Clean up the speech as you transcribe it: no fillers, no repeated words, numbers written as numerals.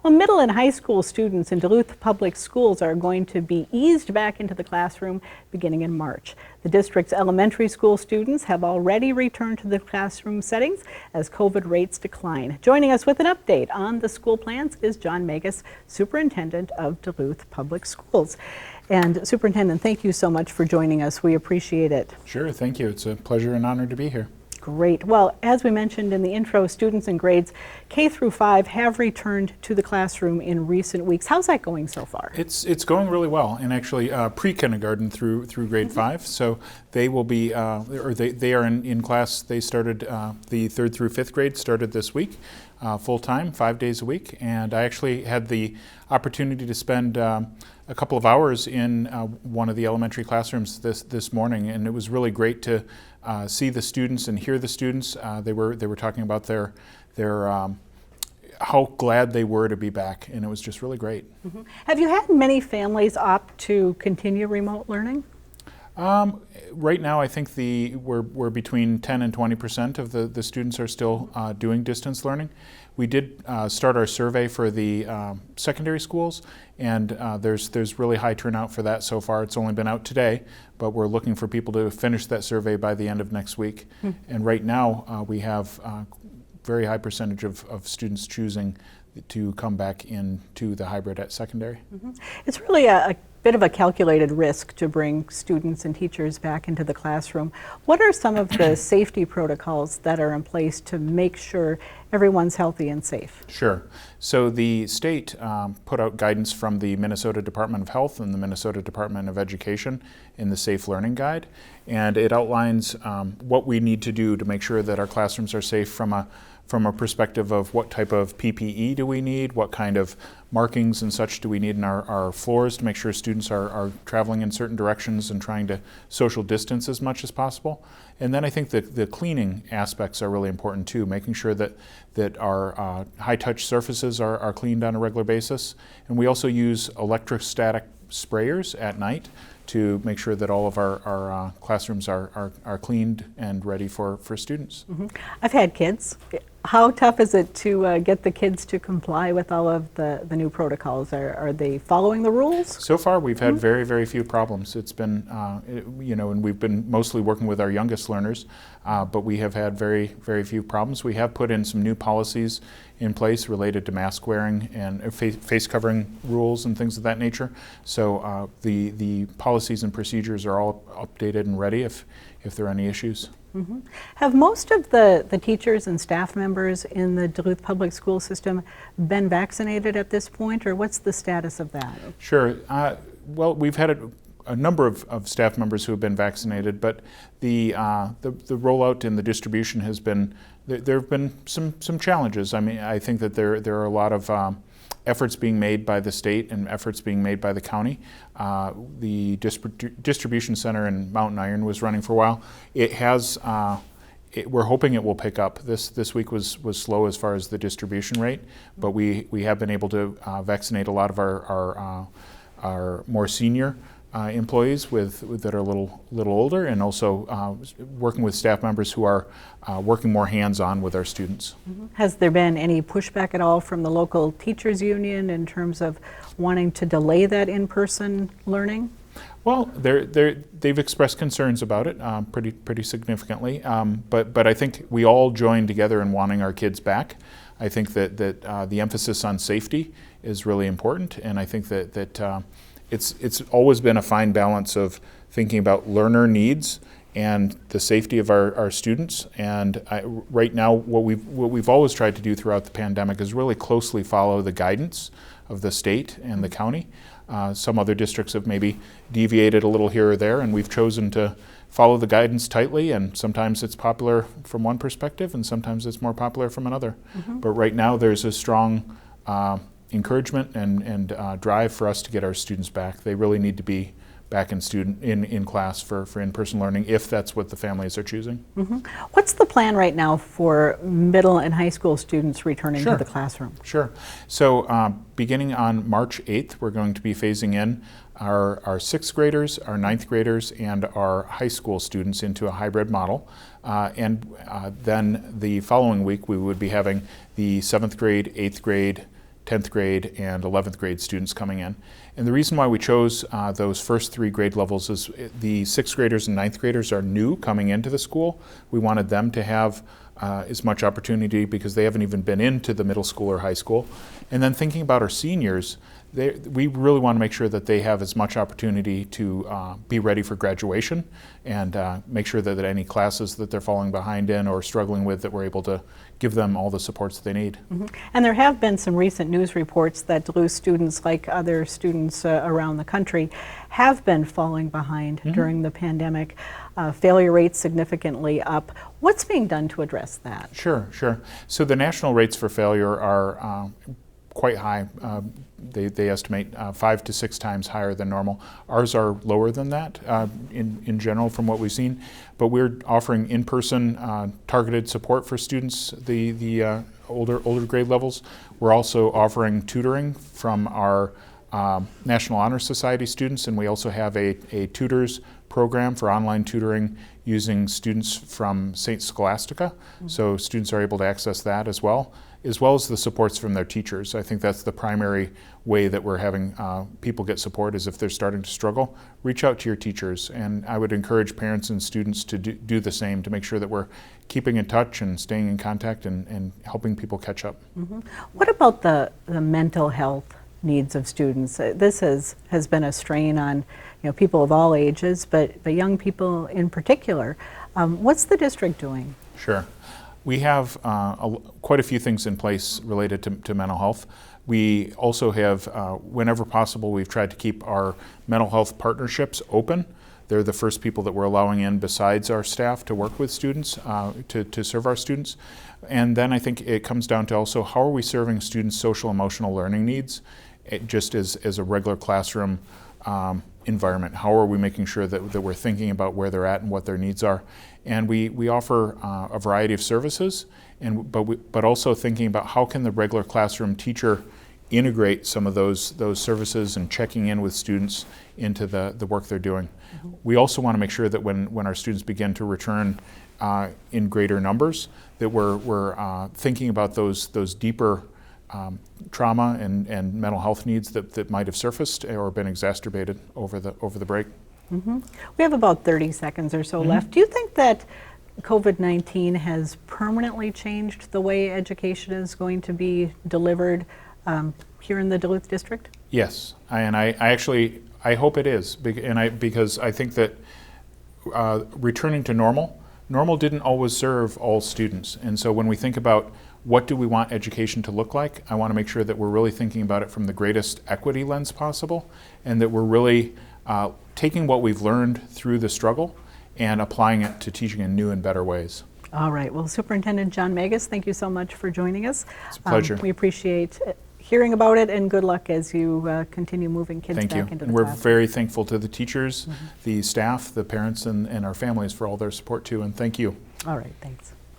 Well, middle and high school students in Duluth Public Schools are going to be eased back into the classroom beginning in March. The district's elementary school students have already returned to the classroom settings as COVID rates decline. Joining us with an update on the school plans is John Magas, Superintendent of Duluth Public Schools. And Superintendent, thank you so much for joining us. We appreciate it. Sure, thank you. It's a pleasure and honor to be here. Great. Well, as we mentioned in the intro, students in grades K through 5 have returned to the classroom in recent weeks. How's that going so far? It's going really well, and actually pre-kindergarten through grade 5. So they will be, they are in class. They started the 3rd through 5th grade started this week, full time, 5 days a week. And I actually had the opportunity to spend a couple of hours in one of the elementary classrooms this morning, and it was really great to see the students and hear the students. They were talking about their how glad they were to be back, and it was just really great. Mm-hmm. Have you had many families opt to continue remote learning? Right now, I think we're between 10 and 20% of the students are still doing distance learning. We did start our survey for the secondary schools, and there's really high turnout for that so far. It's only been out today, but we're looking for people to finish that survey by the end of next week. And right now, we have very high percentage of students choosing to come back into the hybrid at secondary. It's really a bit of a calculated risk to bring students and teachers back into the classroom. What are some of the safety protocols that are in place to make sure everyone's healthy and safe? Sure. So the state put out guidance from the Minnesota Department of Health and the Minnesota Department of Education in the Safe Learning Guide, and it outlines what we need to do to make sure that our classrooms are safe from a perspective of what type of PPE do we need, what kind of markings and such do we need in our floors to make sure students are traveling in certain directions and trying to social distance as much as possible. And then I think that the cleaning aspects are really important too, making sure that our high-touch surfaces are cleaned on a regular basis. And we also use electrostatic sprayers at night to make sure that all of our classrooms are cleaned and ready for students. I've had kids. How tough is it to get the kids to comply with all of the new protocols? Are they following the rules? So far, we've had very, very few problems. It's been, and we've been mostly working with our youngest learners, but we have had very, very few problems. We have put in some new policies in place related to mask wearing and face covering rules and things of that nature. So the policies and procedures are all updated and ready if there are any issues. Have most of the teachers and staff members in the Duluth Public School system been vaccinated at this point, or what's the status of that? Sure. Well, we've had a number of staff members who have been vaccinated, but the rollout and the distribution has been, there have been some challenges. I mean, I think that there are a lot of efforts being made by the state and efforts being made by the county. The distribution center in Mountain Iron was running for a while. It has, we're hoping it will pick up. This week was slow as far as the distribution rate, but we have been able to vaccinate a lot of our more senior employees that are a little older, and also working with staff members who are working more hands-on with our students. Has there been any pushback at all from the local teachers union in terms of wanting to delay that in-person learning? Well, they've expressed concerns about it pretty significantly, but I think we all join together in wanting our kids back. I think that the emphasis on safety is really important, and I think that it's always been a fine balance of thinking about learner needs and the safety of our students. And right now, what we've always tried to do throughout the pandemic is really closely follow the guidance of the state and the county. Some other districts have maybe deviated a little here or there, and we've chosen to follow the guidance tightly, and sometimes it's popular from one perspective and sometimes it's more popular from another. But right now there's a strong encouragement and drive for us to get our students back. They really need to be back in class for in-person learning, if that's what the families are choosing. What's the plan right now for middle and high school students returning to the classroom? Sure. So beginning on March 8th, we're going to be phasing in our 6th graders, our 9th graders, and our high school students into a hybrid model. And then the following week, we would be having the 7th grade, 8th grade, 10th grade and 11th grade students coming in. And the reason why we chose those first 3 grade levels is the 6th graders and 9th graders are new coming into the school. We wanted them to have as much opportunity because they haven't even been into the middle school or high school. And then thinking about our seniors, we really want to make sure that they have as much opportunity to be ready for graduation and make sure that any classes that they're falling behind in or struggling with, that we're able to give them all the supports they need. Mm-hmm. And there have been some recent news reports that Duluth students, like other students around the country, have been falling behind during the pandemic. Failure rates significantly up. What's being done to address that? Sure. So the national rates for failure are quite high. They estimate 5 to 6 times higher than normal. Ours are lower than that in general from what we've seen, but we're offering in-person targeted support for students, the older grade levels. We're also offering tutoring from our National Honor Society students, and we also have a tutors program for online tutoring using students from St. Scholastica. So students are able to access that as well as the supports from their teachers. I think that's the primary way that we're having people get support, is if they're starting to struggle, reach out to your teachers. And I would encourage parents and students to do the same, to make sure that we're keeping in touch and staying in contact and helping people catch up. What about the mental health needs of students? This has been a strain on people of all ages, but young people in particular. What's the district doing? Sure. We have quite a few things in place related to mental health. We also have, whenever possible, we've tried to keep our mental health partnerships open. They're the first people that we're allowing in besides our staff to work with students, to serve our students. And then I think it comes down to also, how are we serving students' social emotional learning needs, just as a regular classroom environment? How are we making sure that we're thinking about where they're at and what their needs are? And we offer a variety of services, but also thinking about how can the regular classroom teacher integrate some of those services and checking in with students into the work they're doing. We also want to make sure that when our students begin to return in greater numbers, that we're thinking about those deeper trauma and mental health needs that might have surfaced or been exacerbated over the break. We have about 30 seconds or so left. Do you think that COVID-19 has permanently changed the way education is going to be delivered here in the Duluth district? Yes, I hope it is, because I think that returning to normal didn't always serve all students. And so when we think about what do we want education to look like, I want to make sure that we're really thinking about it from the greatest equity lens possible, and that we're really taking what we've learned through the struggle and applying it to teaching in new and better ways. All right. Well, Superintendent John Magas, thank you so much for joining us. It's a pleasure. We appreciate hearing about it, and good luck as you continue moving kids back into the and we're classroom. very thankful to the teachers, the staff, the parents, and our families for all their support too, and thank you. All right. Thanks.